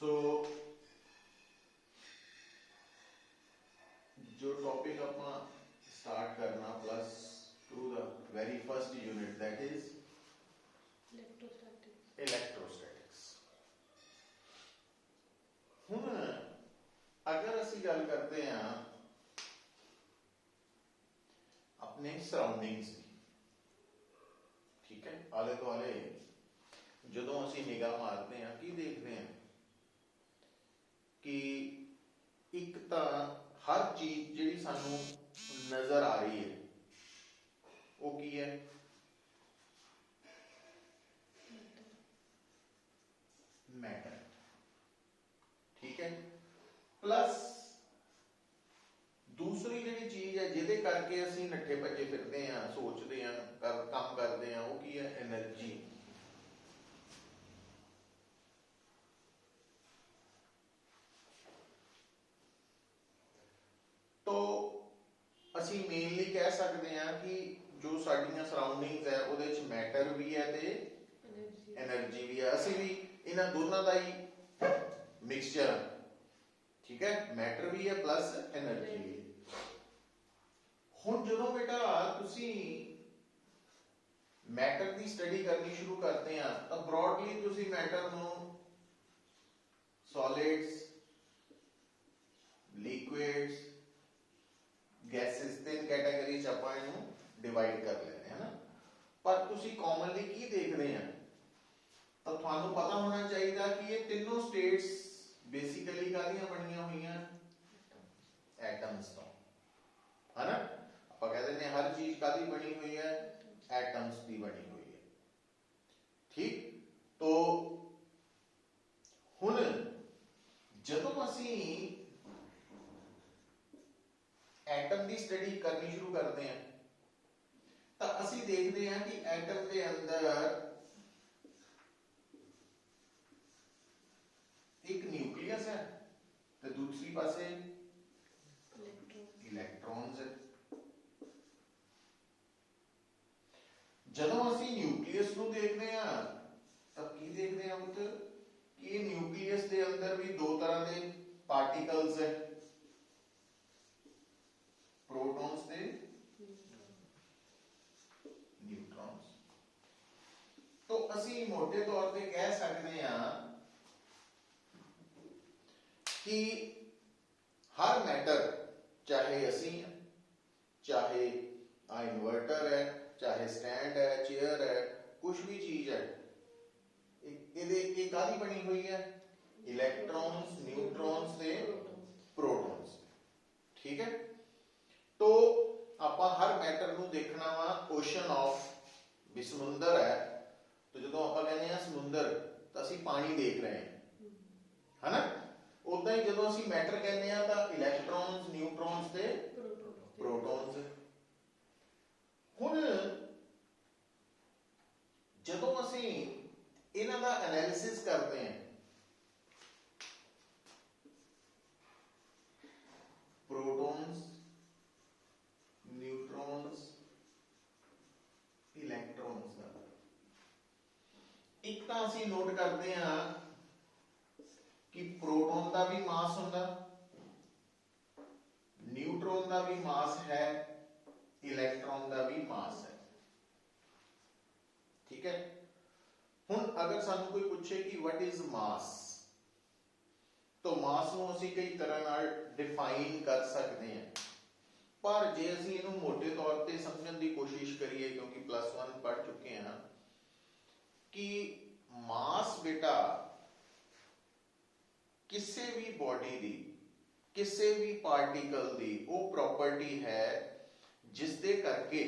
सो जो टॉपिक अपना स्टार्ट करना plus two the very first unit that is electrostatics. हुण अगर असी गल करते हैं अपने सराउंडिंग्स की, ठीक है, आले दुआले जदों असी निगाह मारते हैं की देखते हैं कि एक तो हर चीज जिहड़ी सानू नजर आ रही है वो की है, मैटर, ठीक है। प्लस दूसरी जिहड़ी चीज है जिहदे करके असी नट्ठे भज्जे फिरदे हैं, सोचते हैं, काम करते हैं, वो की है, एनर्जी। तो असी मेनली कह सकते हैं कि जो साडियां सराउंडिंग्स है उहदे विच मैटर भी है ते एनर्जी भी है। असी भी इन्हां दोनों का ही मिक्सचर है, ठीक है, मैटर भी है प्लस एनर्जी भी है। हुण जदों बेटा तुसी मैटर की स्टडी करनी शुरू करते हैं तो ब्रॉडली तुसी मैटर नूं सॉलिड्स, लिक्विड्स, गैसेस तीन कैटेगरी च आपां इहनूं डिवाइड कर लेने हैं ना। पर तुसी कॉमनली की देखते हैं तो थानू पता होना चाहिए कि ये तीनों स्टेट्स बेसिकली कादियां बनियां हुई एटम्स तो, है ना। आप कह देते हैं हर चीज कादी बनी हुई है, एटम्स की बनी हुई है, ठीक। तो हुण जदों असी एटम की स्टडी करनी शुरू करते हैं तो असी देखते हैं कि एटम के अंदर एक न्यूक्लियस है तो दूसरी पासे इलेक्ट्रॉन्स है। जदों असी न्यूक्लियस को देखते हैं तब की देखते हैं पुत्र कि न्यूक्लियस के अंदर भी दो तरह के पार्टिकल्स है, प्रोटॉन्स ते न्यूट्रॉन्स। तो असी मोटे तौर पे कह सकते हैं कि हर मैटर, चाहे असी हैं, चाहे इन्वर्टर है, चाहे स्टैंड है, चेयर है, कुछ भी चीज है, ये कादी बनी हुई है, इलेक्ट्रॉन्स, न्यूट्रॉन्स से प्रोटॉन्स, ठीक है। तो आप हर मैटर को देखना वा ओशन ऑफ भी समुंदर है, तो जो आप कहते हैं समुंदर तो असी पानी देख रहे हैं, है ना। उदा ही जो असी मैटर कहते हैं तो इलेक्ट्रॉन्स, न्यूट्रॉन्स से प्रोटॉन्स। हुण जदों असी इन्हां दा एनालिसिस करते हैं, प्रोटॉन्स, न्यूट्रॉन्स, इलेक्ट्रॉन्स का एक तो असी नोट करते हैं कि प्रोटॉन का भी मास होंदा, न्यूट्रॉन का भी मास है, इलेक्ट्रॉन का भी मास है, ठीक है। हुण अगर सानू कोई पूछे कि व्हाट इज मास, तो मास नूं असीं कई तरह नाल डिफाइन कर सकते हैं, पर जे असीं इहनूं मोटे तौर पे समझण की कोशिश करिए, क्योंकि +1 पढ़ चुके हैं कि मास बेटा किसी भी बॉडी की, किसी भी पार्टिकल की वो प्रॉपर्टी है जिस दे करके,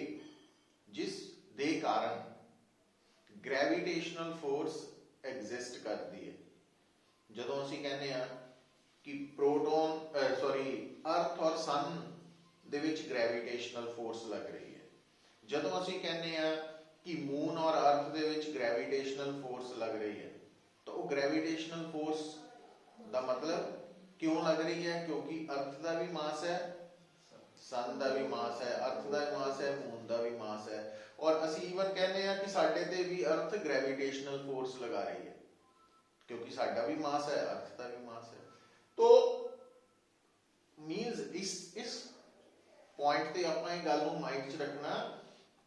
जिस दे कारण ग्रेविटेशनल फोर्स एग्जिस्ट करती है। जदों असीं कहने हैं कि प्रोटॉन अर्थ और सन दे विच ग्रेविटेशनल फोर्स लग रही है, जदों असीं कहने हैं कि मून और अर्थ दे विच ग्रेविटेशनल फोर्स लग रही है, तो वो ग्रेविटेशनल फोर्स दा मतलब क्यों लग रही है, क्योंकि अर्थ का भी मास है, सन का भी मास है, अर्थ का भी मास है, मून का भी मास है, और असी इवन कहने हैं कि साडे ते भी अर्थ ग्रेविटेशनल फोर्स लगा रही है। क्योंकि साडा भी मास है, अर्थ का भी मास है। तो मीनस इस पॉइंट ते आपां इह गल नूं माइंड च रखना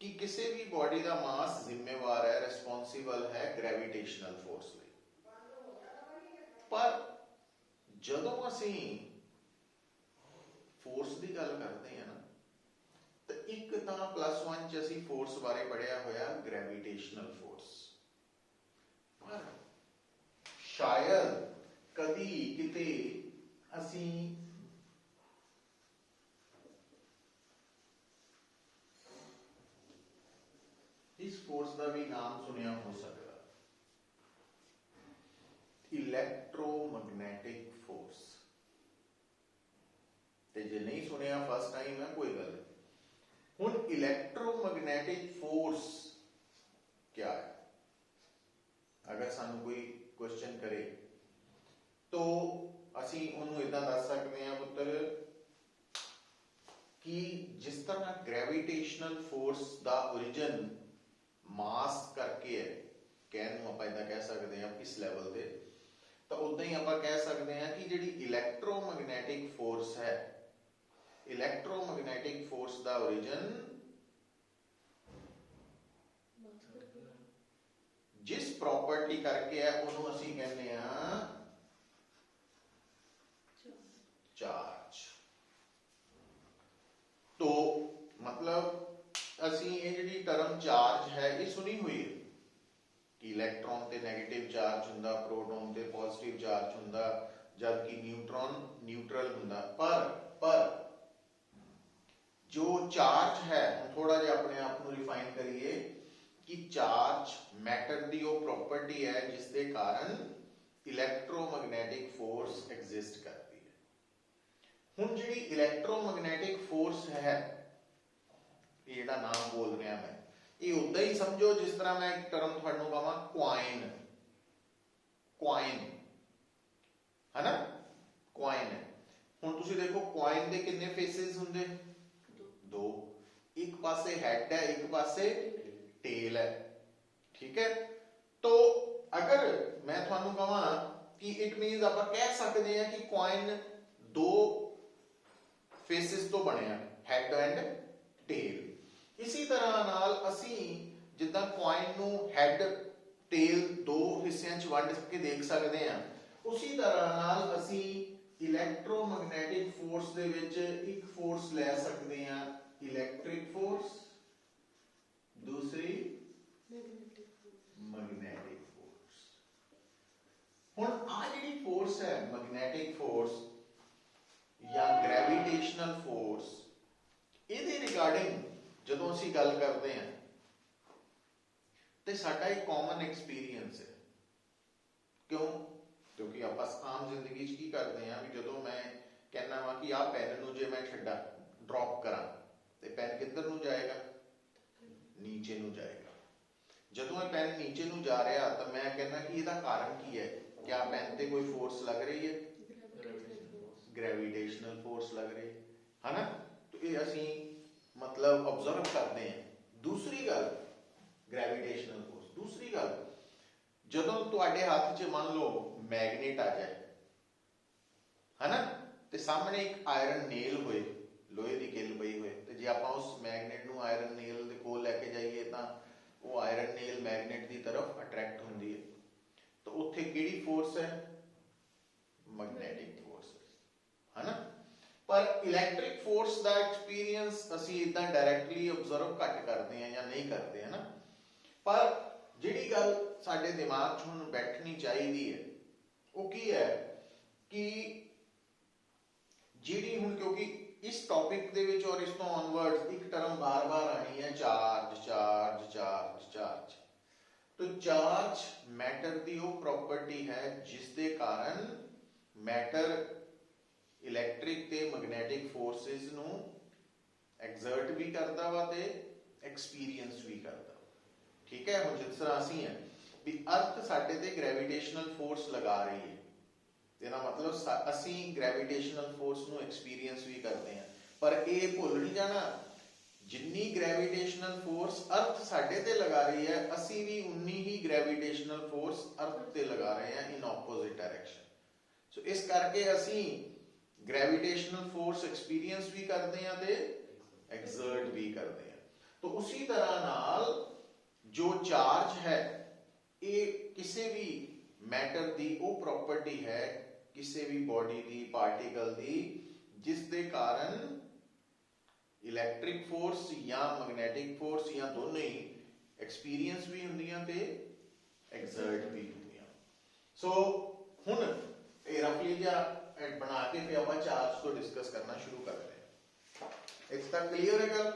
कि किसी भी बॉडी का मास जिम्मेवार है, रिस्पोंसिबल है ग्रेविटेशनल फोर्स लई। पर जदों असीं फोर्स की गल करते हैं ना, तो एक तो +1 च असीं फोर्स बारे पढ़िया होया ग्रेविटेशनल फोर्स, पर शायद कदी किते असीं इस फोर्स का भी नाम सुनिया हो सकता, इलैक्ट्रोमैग्नेटिक फोर्स। ते जे नहीं सुनिया फर्स्ट टाइम है, कोई गल नहीं। हुण इलैक्ट्रोमैग्नेटिक फोर्स क्या है, अगर सानू कोई क्वेश्चन करे तो असी उन्होंने इदा दस सकते हैं पुत्र कि जिस तरह ग्रेविटेशनल फोर्स का ओरिजिन मास करके है, कहने आप इदा कह सकते हैं इस लैवल से, तो उदा ही आप कह सकते हैं कि जिहड़ी इलैक्ट्रोमैग्नेटिक फोर्स है, इलैक्ट्रोमैग्नेटिक फोर्स का ओरिजिन जिस प्रॉपर्टी करके है उन्होंने असी कहने चार्ज। तो मतलब असी ये जिहड़ी टर्म चार्ज है ये सुनी हुई है कि इलैक्ट्रॉन ते नेगेटिव चार्ज हुंदा, प्रोटॉन ते पॉजिटिव चार्ज हुंदा, जबकि न्यूट्रॉन न्यूट्रल हुंदा। पर जो चार्ज है, थोड़ा जिहा अपने आप को रिफाइन करिए कि चार्ज मैटर की वो प्रॉपर्टी है जिसके कारण इलैक्ट्रोमैग्नेटिक फोर्स एग्जिस्ट करती है। हुण जिहड़ी इलैक्ट्रोमैग्नेटिक फोर्स है, ये जिहड़ा नाम बोल रहा मैं, ये उदा ही समझो जिस तरह मैं एक टर्म तुहानू कहां क्वाइन, क्वाइन है ना, क्वाइन है। हुण तुसीं देखो क्वाइन के कितने फेसिस हुंदे, दो, एक पासे हैड है, एक पासे टेल है, ठीक है। तो अगर मैं तुहानू कहां कि इट मीन्स आप कह सकते हैं कि क्वाइन दो फेसिस तो बने, हैड एंड टेल। इसी तरह नाल असी जिद्दां क्वाइन नू हैड टेल दो हिस्सों च वंड के देख सकते हैं, उसी तरह नाल असी इलैक्ट्रोमैग्नेटिक फोर्स दे विच एक फोर्स लै सकते हैं, इलैक्ट्रिक फोर्स, दूसरी मैग्नेटिक फोर्स। हुण आ जिहड़ी फोर्स है मैग्नेटिक फोर्स या ग्रेविटेशनल फोर्स, इहदे रिगार्डिंग जदों असीं गल करते हैं तो साडा एक कॉमन एक्सपीरियंस है। क्यों? क्योंकि आप आम जिंदगी की करते हैं भी जदों मैं कहना वा कि आ पेन नूं जे मैं छड्डा ड्रॉप करा तो पेन किधर नूं जाएगा, नीचे नूं जाएगा। जदों ये पेन नीचे नूं जा रहा तो मैं कहना कि इसका कारण की है, क्या पेन ते कोई फोर्स लग रही है, ग्रेविटेशनल फोर्स लग रही है ना। तो ये असीं मतलब ऑब्जर्व करते हैं। दूसरी गल ग्रेविटेशनल फोर्स, दूसरी गल जदों तुहाडे हाथ च मान लो मैगनेट आ जाए है ना, तो सामने एक आयरन नेल होए, लोहे की किल पई होए, तो जे आपां उस मैगनेट नूं आयरन नेल दे कोल लैके जाइए तो वो आयरन नेल मैगनेट की तरफ अट्रैक्ट होंदी है। तो उत्थे किहड़ी फोर्स है, मैग्नेटिक फोर्स है ना। पर इलैक्ट्रिक फोर्स का एक्सपीरियंस असीं इदां डायरैक्टली ऑब्जर्व घट करते हैं या नहीं करते है ना। पर जिहड़ी गल साडे दिमाग च हुण बैठनी चाहिदी है वो की है कि जिहड़ी हुण, क्योंकि इस टॉपिक दे विच और इस तो ऑनवर्ड्स एक टर्म बार बार आनी है, चार्ज चार्ज चार्ज चार्ज। तो चार्ज मैटर की वो प्रॉपर्टी है जिसके कारण मैटर इलैक्ट्रिक ते मैग्नेटिक फोर्सिस नूं एग्जर्ट भी करता वा ते एक्सपीरियंस भी करता। ठीक है, हुण जिस तरह असीं है भी अर्थ साडे ते ग्रेविटेशनल फोर्स लगा रही है, तेरा मतलब असीं ग्रेविटेशनल फोर्स नूं एक्सपीरियंस भी करते हैं। पर यह भुल नहीं जाना जिन्नी ग्रेविटेशनल फोर्स अर्थ साडे ते लगा रही है, असी भी उन्नी ही ग्रेविटेशनल फोर्स अर्थ ते लगा रहे हैं इन ऑपोजिट डायरेक्शन। सो इस करके असी ग्रेविटेशनल फोर्स एक्सपीरियंस भी करते हैं ते एक्सर्ट भी करते हैं। तो उसी तरह नाल जो चार्ज है ये किसी भी मैटर दी वो प्रॉपर्टी है किसी भी बॉडी दी पार्टिकल दी जिस दे कारण इलैक्ट्रिक फोर्स या मैग्नेटिक फोर्स या दोनों ही एक्सपीरियंस भी होंदियां ते एक्सर्ट भी होंदियां। सो हुण ये रफली जा बना के फिर आपां चार्ज को डिस्कस करना शुरू करते हैं। इत्थे तक क्लियर है गल?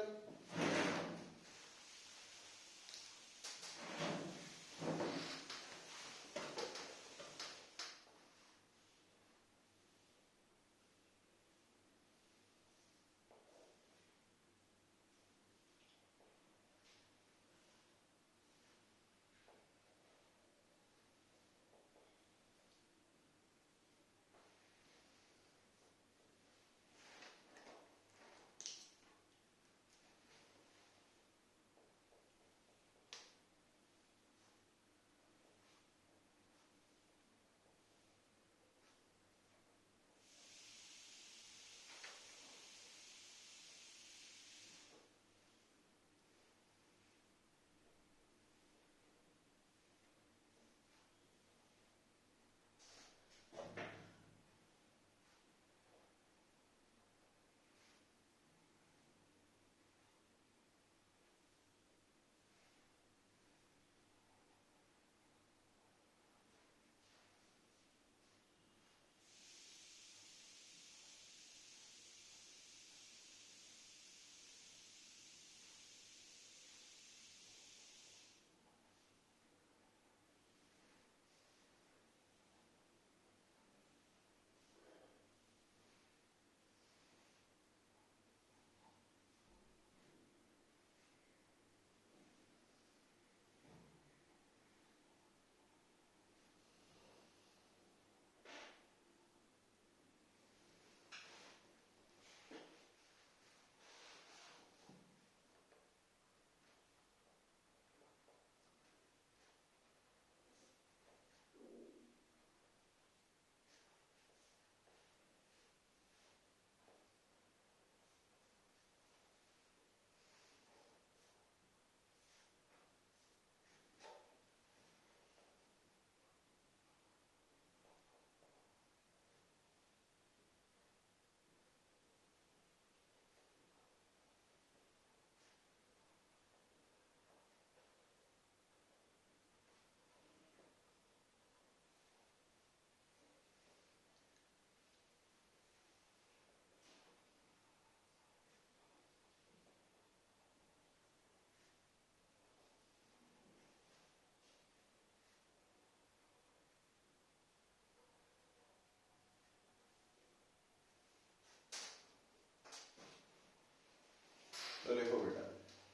तो लिखो बेटा,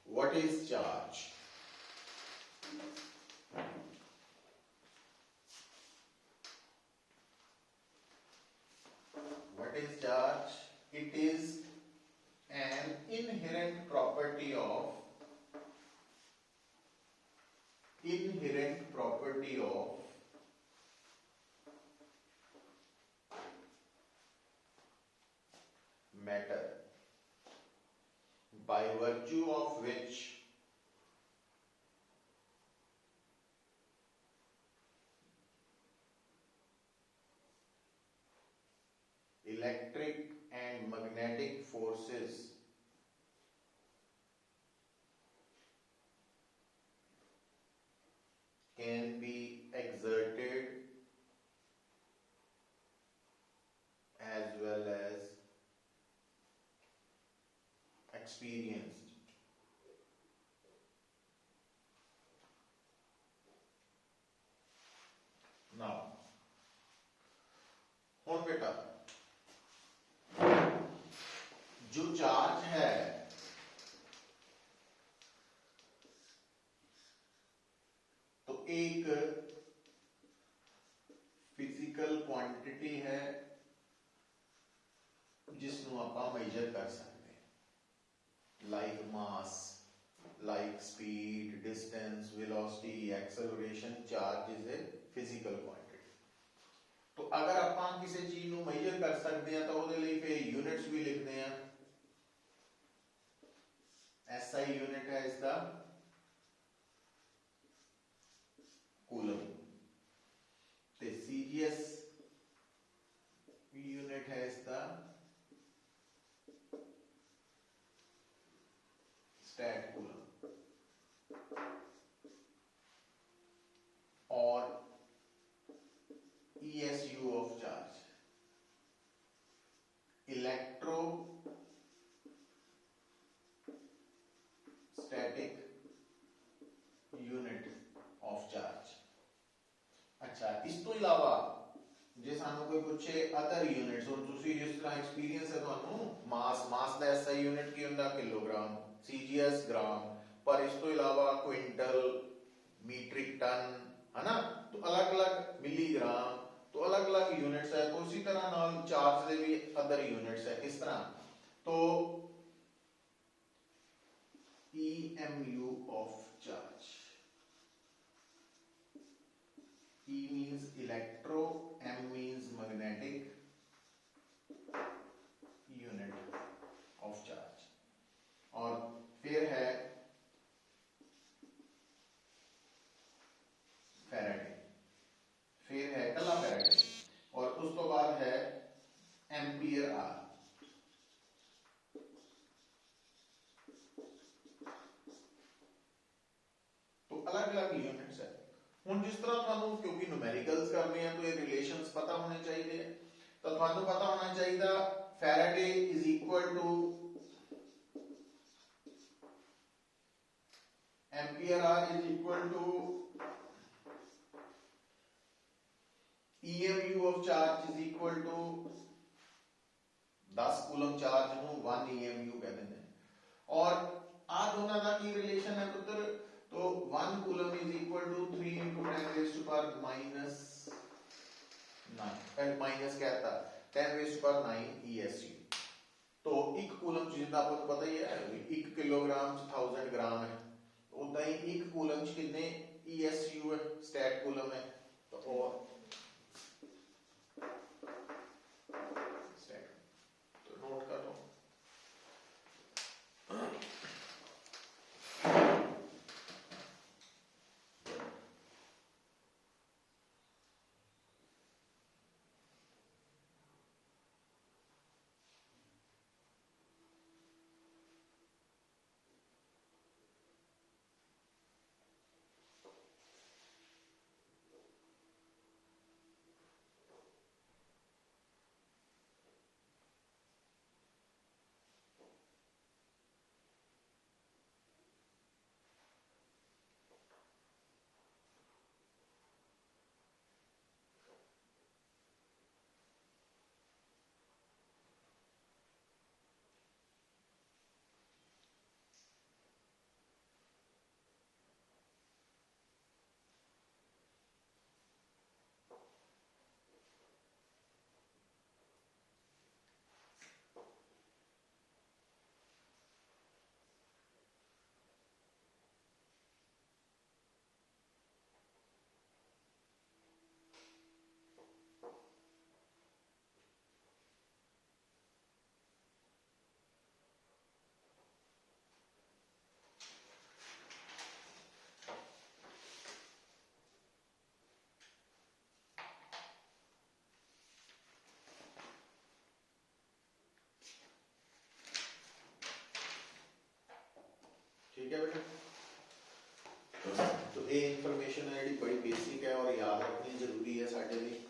what is charge? What is charge? It is an inherent property of matter by virtue of which electric and magnetic forces can be exerted as well as experienced. Now, हुण बेटा जो चार्ज है तो एक फिजिकल क्वांटिटी है जिसनों आपां major कर सकते हैं। Like like speed, distance, velocity, acceleration, charge is a physical quantity. तो अगर ਆਪਾਂ ਕਿਸੇ ਚੀਜ਼ ਨੂੰ measure ਕਰ ਸਕਦੇ ਆ ਤਾਂ ਉਹਦੇ ਲਈ ਫਿਰ units ਵੀ ਲਿਖਦੇ ਆ। SI unit है इसका कूलम, ते CGS यूनिट है इसका स्टैट कूलम, और ESU of charge electro static unit of charge. अच्छा, इस तो इलावा जे सानू कोई पूछे अदर यूनिट्स, और तुसी जिस तरह एक्सपीरियंस है ਤੁਹਾਨੂੰ मास ਦਾ SI यूनिट ਕੀ ਹੁੰਦਾ किलोग्राम, CGS ग्राम, पर इस तो इलावा क्विंटल, मीट्रिक टन है ना, तो अलग अलग मिलीग्राम, तो अलग अलग यूनिट्स है। तो इसी तरह नाल चार्ज दे भी अदर यूनिट्स है। किस तरह, तो EMU of charge, E means electro, M means magnetic unit of charge, और फिर है फैराडे, फिर है कला फैराडे, और उस तो बाद है एम्पियर आर। तो अलग अलग यूनिट्स है। हुण जिस तरह थानू क्योंकि न्यूमेरिकल्स करने हैं तो ये रिलेशंस पता होने चाहिए, तो थानू पता होना चाहिए Faraday is equal to ampere hour is equal to EMU of charge is equal to 10 coulomb charge ਨੂੰ 1 EMU कहते हैं। और आ दोनों का की रिलेशन है पुत्र, तो 1 coulomb is equal to 3 into 10 raised to power minus 9, minus कहता 10 raised to power 9 ESU। तो 1 कूलम जिंदा आपको पता ही है 1 किलोग्राम 1000 ग्राम है, उदा ही 1 कूलम कितने ESU है, स्टैट कूलम है। तो और नोट कर लो। ठीक है बेटा, तो ये इंफॉर्मेशन है जी बड़ी बेसिक है और याद रखनी जरूरी है साडे लिए।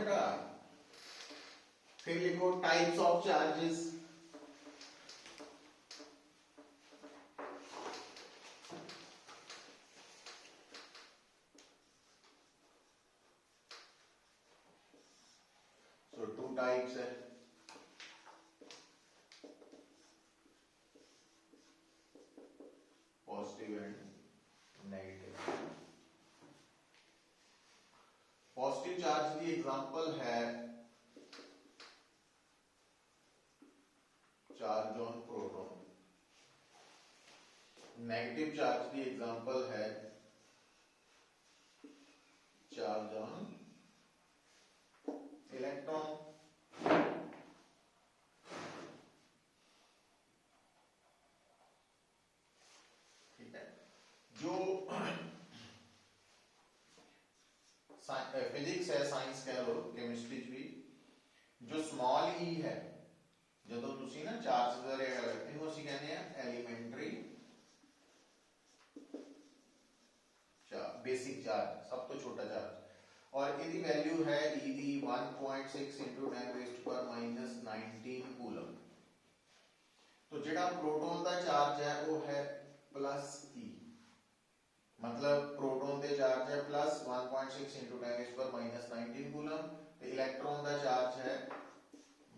बेटा, फिर लिखो types of charges. So two types है, positive and negative. Positive charge की एग्जांपल है charge on proton, negative charge की एग्जांपल है चार्ज ऑन इलेक्ट्रॉन। ठीक है, जो फिजिक्स है, साइंस कह लो, केमिस्ट्री भी, जो स्मॉल ई है, ਜਦੋਂ ਤੁਸੀਂ ਨਾ ਚਾਰਜ ਦਾ ਰੇਟ ਕਰਦੇ ਹੋ, ਅਸੀਂ ਕਹਿੰਦੇ ਆ ਐਲੀਮੈਂਟਰੀ ਚਾਰਜ, बेसिक चार्ज, सब तो छोटा चार्ज, और ਇਹਦੀ वैल्यू है e the 1.6 into 10 raised to power minus 19 coulomb. तो ਜਿਹੜਾ प्रोटॉन ਦਾ चार्ज है वो है प्लस e, मतलब प्रोटॉन ਦੇ चार्ज है plus 1.6 into 10 raised to power minus 19 coulomb, ਤੇ इलेक्ट्रॉन ਦਾ चार्ज है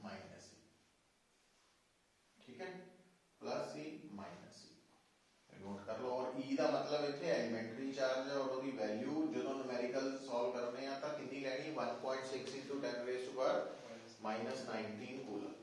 माइनस e। ठीक है, प्लस ई माइनस ई नोट कर लो। और ई का मतलब इतने एलिमेंटरी चार्ज है, और उसकी वैल्यू जो न्यूमेरिकल सॉल्व करने हैं तो कितनी लेनी, 1.6 into 10 raised to power minus 19 coulomb.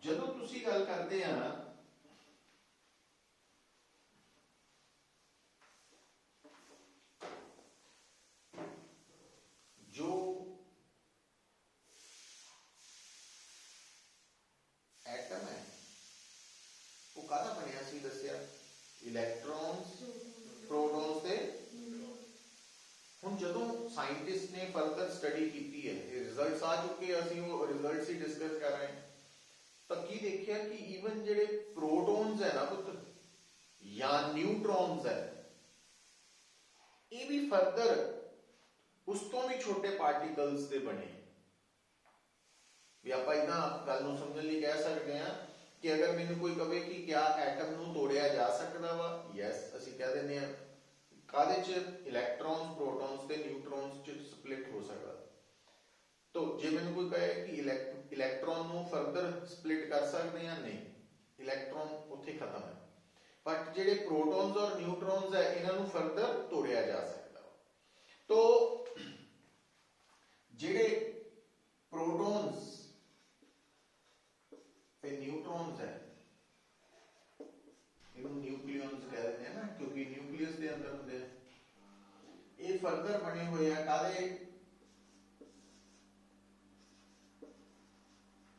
ਜਦੋਂ ਤੁਸੀਂ ਗੱਲ ਕਰਦੇ ਆ ਜੋ ਐਟਮ ਹੈ ਉਹ ਕਾਹਦਾ ਬਣਿਆ ਸੀ ਦੱਸਿਆ, ਇਲੈਕਟ੍ਰॉन्स, प्रोटॉन्स ਤੇ ਹੁਣ ਜਦੋਂ ਸਾਇੰਟਿਸਟ ਨੇ ਫਰਦਰ ਸਟੱਡੀ ਕੀਤੀ ਹੈ, ਇਹ ਰਿਜ਼ਲਟਸ ਆ ਚੁੱਕੇ, ਅਸੀਂ ਉਹ ਰਿਜ਼ਲਟਸ ਹੀ ਡਿਸਕਸ ਕਰ ਰਹੇ ਹਾਂ, ਤਾਂ ਕੀ ਦੇਖਿਆ ਕਿ ਈਵਨ ਜਿਹੜੇ ਪ੍ਰੋਟੋਨਸ ਹੈ ਨਾ ਪੁੱਤ ਜਾਂ ਨਿਊਟਰॉन्स ਹੈ, ਇਹ ਵੀ ਫਰਦਰ ਉਸ ਤੋਂ ਵੀ ਛੋਟੇ ਪਾਰਟੀਕਲਸ ਦੇ ਬਣੇ। ਵੀ ਆਪਾਂ ਇਦਾਂ ਗੱਲ ਨੂੰ ਸਮਝਣ ਲਈ ਕਹਿ ਸਕਦੇ ਹਾਂ ਕਿ ਅਗਰ ਮੈਨੂੰ ਕੋਈ ਕਹੇ ਕਿ ਕਿਆ ਐਟਮ ਨੂੰ ਤੋੜਿਆ ਜਾ ਸਕਦਾ ਵਾ, ਯੈਸ, ਅਸੀਂ ਕਹਿ ਦਿੰਦੇ ਹਾਂ ਕਾਹਦੇ ਚ, ਇਲੈਕਟ੍ਰॉन्स, प्रोटॉन्स ਤੇ ਨਿਊਟਰॉन्स ਚ ਸਪਲਿਟ ਹੋ ਸਕਦਾ। तो जे मैंने कोई कहे कि इलेक्ट्रॉन ਨੂੰ फर्दर स्प्लिट कर सकते हैं, नहीं, इलेक्ट्रॉन उत्थे खत्म है, बट ਜਿਹੜੇ प्रोटॉन्स और न्यूट्रॉन्स है इन्हां ਨੂੰ फर्दर तोड़िया जा सकता। तो ਜਿਹੜੇ प्रोटॉन्स ਤੇ न्यूट्रॉन्स है इन्हों न्यूक्लियॉन्स कह देते हैं ना, क्योंकि न्यूक्लियस के अंदर होंगे, ये फर्दर बने हुए हैं काले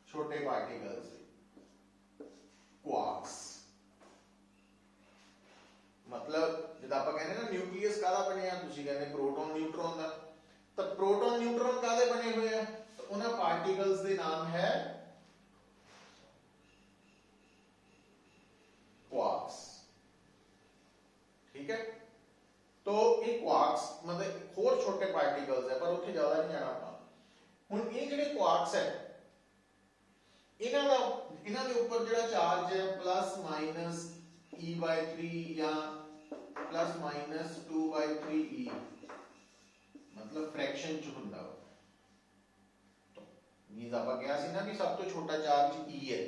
छोटे पार्टिकल्स, क्वार्क्स। मतलब जब आप कहते हैं ना न्यूक्लियस कादा बने, तुसी कहते प्रोटॉन न्यूट्रॉन का, तो प्रोटॉन न्यूट्रॉन कादे बने हुए हैं, तो उन्हां पार्टिकल्स के नाम है क्वार्क्स। ठीक है, तो ये क्वार्क्स मतलब होर छोटे पार्टिकल्स है, पर उत्थे ज्यादा नहीं जाना आपने। हुण ये जिहड़े क्वार्क्स है इन्हां दे उपर जिहड़ा चार्ज है प्लस माइनस e/3 या प्लस माइनस 2/3 e, मतलब फ्रैक्शन च हुंदा। तो मींस आपां कहा सी ना कि सब तो छोटा चार्ज e है,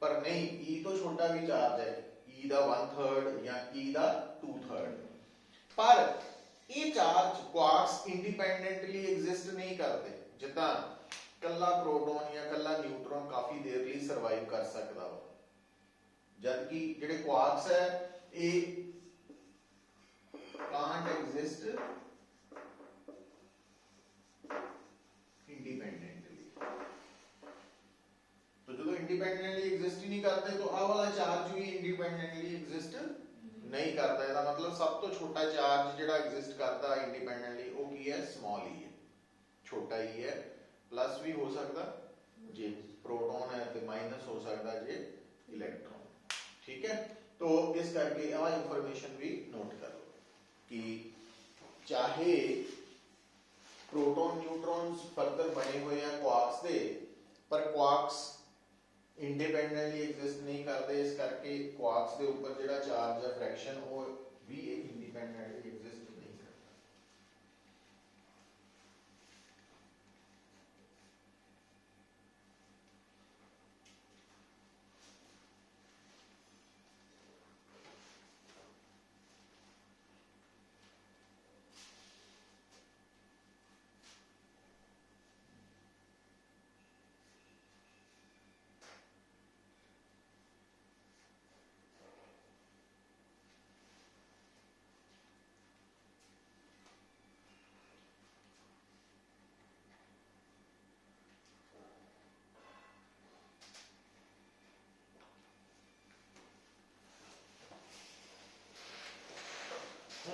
पर नहीं, e तो छोटा भी चार्ज है, e दा 1/3 या e दा 2/3। पर ये चार्ज क्वार्क्स इंडिपेंडेंटली एग्जिस्ट नहीं करते, जिद्दां कल्ला प्रोटॉन या कल्ला न्यूट्रॉन काफी देर लिए सर्वाइव कर सकता हो, जबकि जिहड़े क्वार्क्स है ये कांट एग्जिस्ट इंडिपेंडेंटली एग्जिस्ट ही नहीं करते, तो आ वाला चार्ज भी इंडिपेंडेंटली एग्जिस्ट नहीं करता। ਇਹਦਾ मतलब सब तो छोटा चार्ज ਜਿਹੜਾ एग्जिस्ट करता इंडिपेंडेंटली वो की है, स्मॉल ही है, छोटा ही है। प्लस भी हो सकता जे प्रोटॉन है तो माइनस हो सकता जे इलेक्ट्रॉन। ठीक है, तो इस करके आ इंफॉर्मेशन भी नोट कर लो कि चाहे प्रोटॉन न्यूट्रॉन्स फर्दर बने हुए हैं क्वार्क्स दे, पर क्वार्क्स इंडिपेंडेंटली एग्जिस्ट नहीं करते, इस करके क्वार्क्स के ऊपर जो चार्ज है फ्रैक्शन वो भी इंडिपेंडेंटली एग्जिस्ट नहीं करता।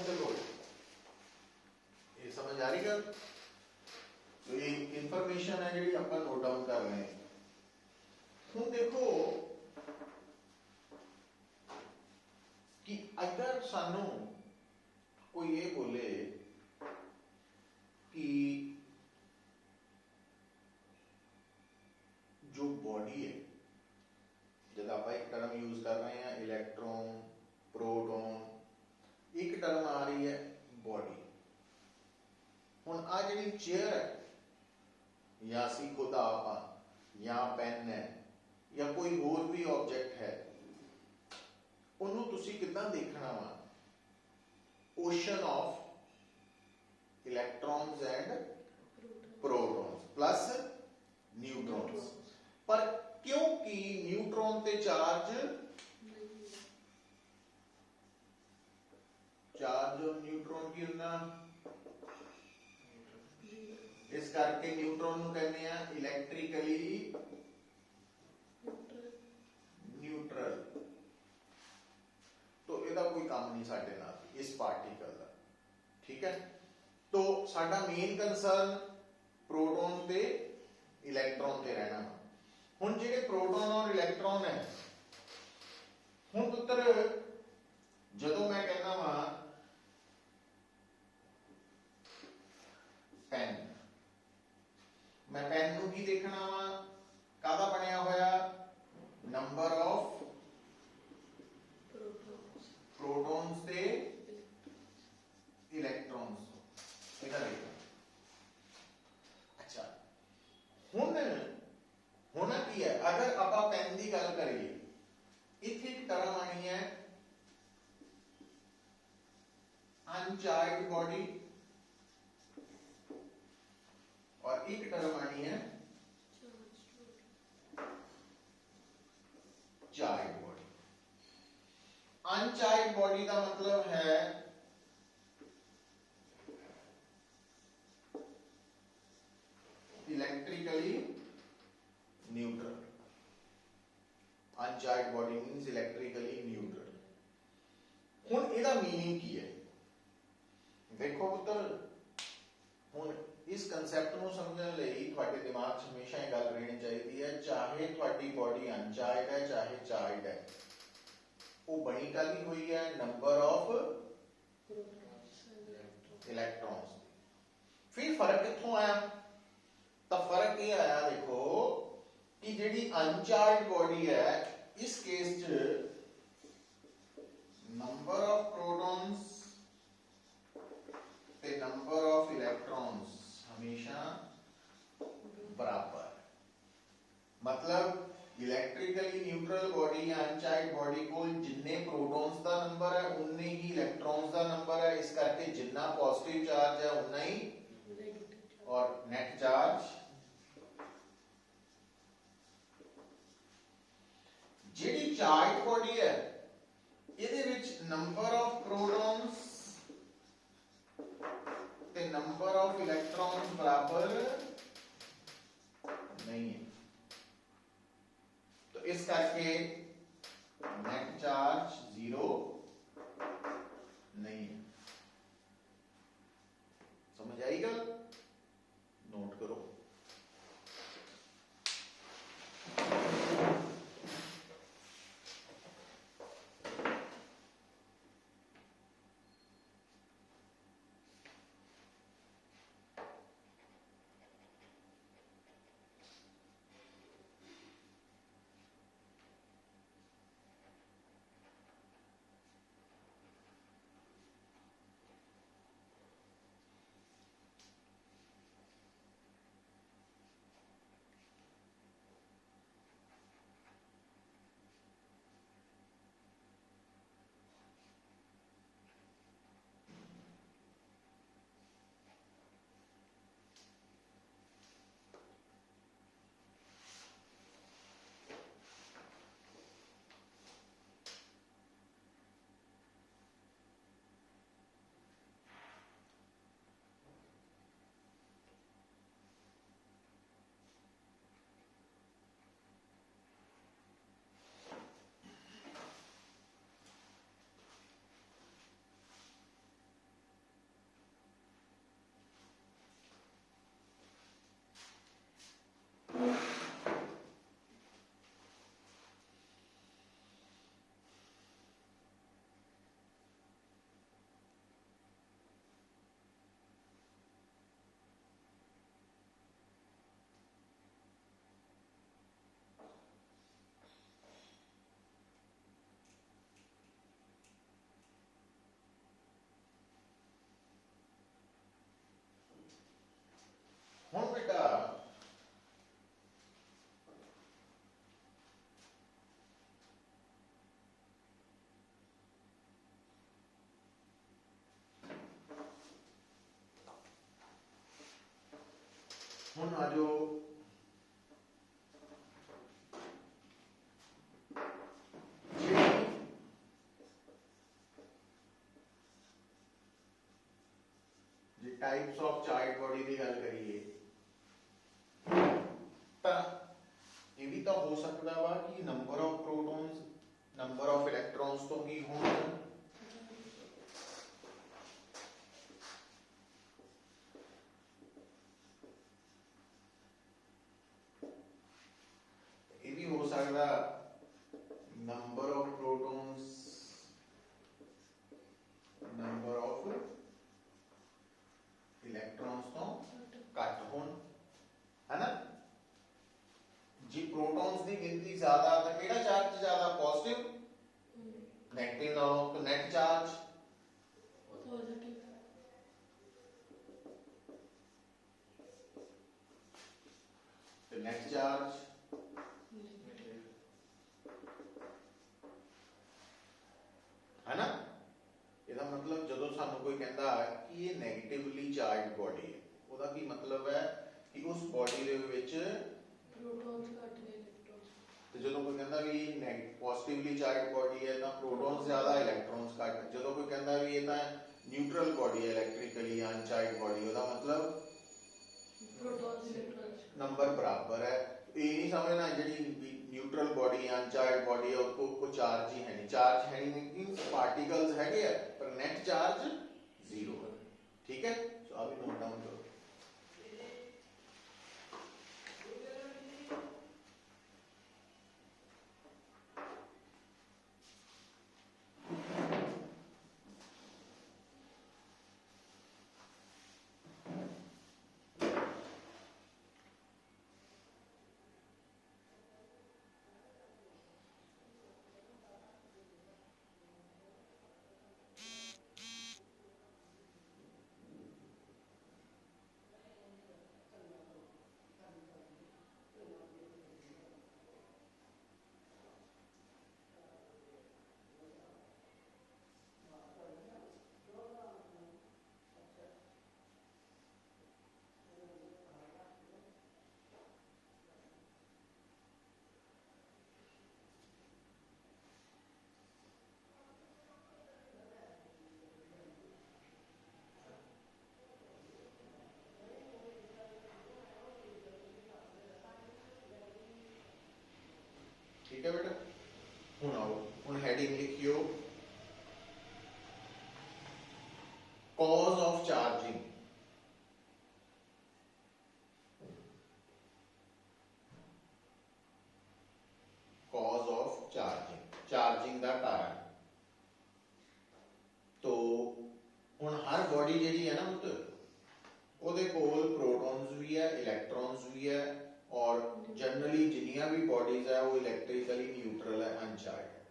देखो ये समझ आ रही गल, तो ये इंफॉर्मेशन है जी आप नोट डाउन कर रहे हैं। हम देखो कि अगर सानू कोई ये बोले कि जो बॉडी है, जब आप एक टर्म यूज कर रहे हैं इलेक्ट्रॉन प्रोटॉन, एक टर्म आ रही है बॉडी। हुण आ जिहड़ी चेयर है या सी खुद आप या पेन है या कोई होर भी ऑब्जेक्ट है, उन्होंने तुसी कितना देखना वा, ocean of electrons and protons plus neutrons. पर क्योंकि न्यूट्रॉन ते चार्ज और न्यूट्रॉन की होना, इस करके न्यूट्रॉन नु कहते हैं इलेक्ट्रिकली न्यूट्रल। तो ਇਹਦਾ कोई काम नहीं साडे नाल इस पार्टिकल का। ठीक है, तो साडा मेन कंसर्न प्रोटॉन ते इलेक्ट्रॉन ते रहना। हुण जेडे प्रोटॉन और इलेक्ट्रॉन है, हुण पुत्र जदों मैं कहना वा पेन, मैं पेन नू की देखना वा, कादा बनया होया, नंबर ऑफ प्रोटॉन्स ते इलेक्ट्रॉन्स, इधर देखना। अच्छा, हुण होना की है, अगर आप पेन की गल करिए, इत्थे एक टर्म आनी है अनचार्ज बॉडी और एक टर्म आनी है चार्ज बॉडी। अनचार्ज बॉडी का मतलब है electrically neutral. Uncharged body means electrically neutral. हुण इहदा मीनिंग की है, देखो पुत्र, हुण इस कंसैप्ट को समझने लई तुहाडे दिमाग च हमेशा ये गल रहनी चाहिए है, चाहे तुहाडी बॉडी अनचार्ज है चाहे चार्ज है, वो बनी काली हुई है नंबर ऑफ इलेक्ट्रॉन्स। फिर फर्क कित्थों आया, तो फर्क ये आया देखो कि जिहड़ी अनचार्ज बॉडी है, इस केस च नंबर ऑफ प्रोटॉन्स ते नंबर ऑफ इलेक्ट्रॉन्स हमेशा बराबर। मतलब इलेक्ट्रिकली न्यूट्रल बॉडी या अनचार्ज बॉडी को जिन्ने प्रोटॉन्स का नंबर है उन्ने ही इलेक्ट्रॉन्स का नंबर है, इस करके जिन्ना पॉजिटिव चार्ज है उन्ना ही और नेट चार्ज। जिहड़ी चार्ज बॉडी है, इहदे विच नंबर ऑफ प्रोटॉन्स ते नंबर ऑफ इलेक्ट्रॉन्स बराबर नहीं है। तो इस करके नेट चार्ज जीरो नहीं है। समझ आई गल? नोट करो। हुण बेटा हुण आ जो टाइप्स ऑफ चार्ज बॉडी की गल करिए ਤਾਂ ਇਹ ਵੀ ਤਾਂ ਹੋ ਸਕਦਾ ਵਾ ਕਿ number of protons number of electrons ਤੋਂ ਕੀ ਹੋਣ। ਇਹ ਵੀ ਹੋ ਸਕਦਾ number of protons number of electrons तो घट हो, है ना। जी प्रोटॉन्स की गिनती ज्यादा तो केड़ा चार्ज ज्यादा पॉजिटिव नेगेटिव नालों तो नेट चार्ज तो नेट चार्ज है ना। ਇਹਦਾ मतलब ਜਦੋਂ ਸਾਨੂੰ ਕੋਈ ਕਹਿੰਦਾ ਕਿ ਇਹ ਨੈਗੇਟਿਵਲੀ ਚਾਰਜਡ ਬੋਡੀ ਹੈ ਉਹਦਾ ਕੀ ਮਤਲਬ ਹੈ ਕਿ ਉਸ ਬੋਡੀ ਦੇ ਵਿੱਚ ਪ੍ਰੋਟੋਨਸ ਘੱਟ ਨੇ ਇਲੈਕਟ੍ਰੋਨਸ ਤੇ ਜਦੋਂ ਕੋਈ ਕਹਿੰਦਾ ਵੀ ਇਹ ਪੋਜ਼ਿਟਿਵਲੀ ਚਾਰਜਡ ਬੋਡੀ ਹੈ ਤਾਂ ਪ੍ਰੋਟੋਨਸ ਜ਼ਿਆਦਾ ਇਲੈਕਟ੍ਰੋਨਸ ਘੱਟ। ਜਦੋਂ ਕੋਈ ਕਹਿੰਦਾ ਵੀ ਇਹ ਤਾਂ ਨਿਊਟਰਲ ਬੋਡੀ ਹੈ ਇਲੈਕਟ੍ਰਿਕਲੀ ਅਨਚਾਰਜਡ ਬੋਡੀ ਉਹਦਾ मतलब ਪ੍ਰੋਟੋਨਸ ਇਲੈਕਟ੍ਰੋਨਸ ਨੰਬਰ ਬਰਾबर है। ਇਹ ਨਹੀਂ ਸਮਝਣਾ ਜਿਹੜੀ न्यूट्रल बॉडी अनचार्ज बॉडी है उसको कोई चार्ज ही है नहीं, चार्ज है नहीं मींस पार्टिकल्स है पर नेट चार्ज जीरो है। ठीक है तो अभी नोट डाउन करो। ठीक है बेटा। हूँ आओ हूँ हैडिंग लिखियो cause of charging. Cause of charging, charging का कारण। तो हुण हर बॉडी जिहड़ी है ना पुत्त ਉਹਦੇ ਕੋਲ प्रोटॉन्स भी है इलैक्ट्रॉन्स भी है और जनरली जिन्नियां भी बॉडीज है वो इलैक्ट्रिकली न्यूट्रल है, अनचार्ज है।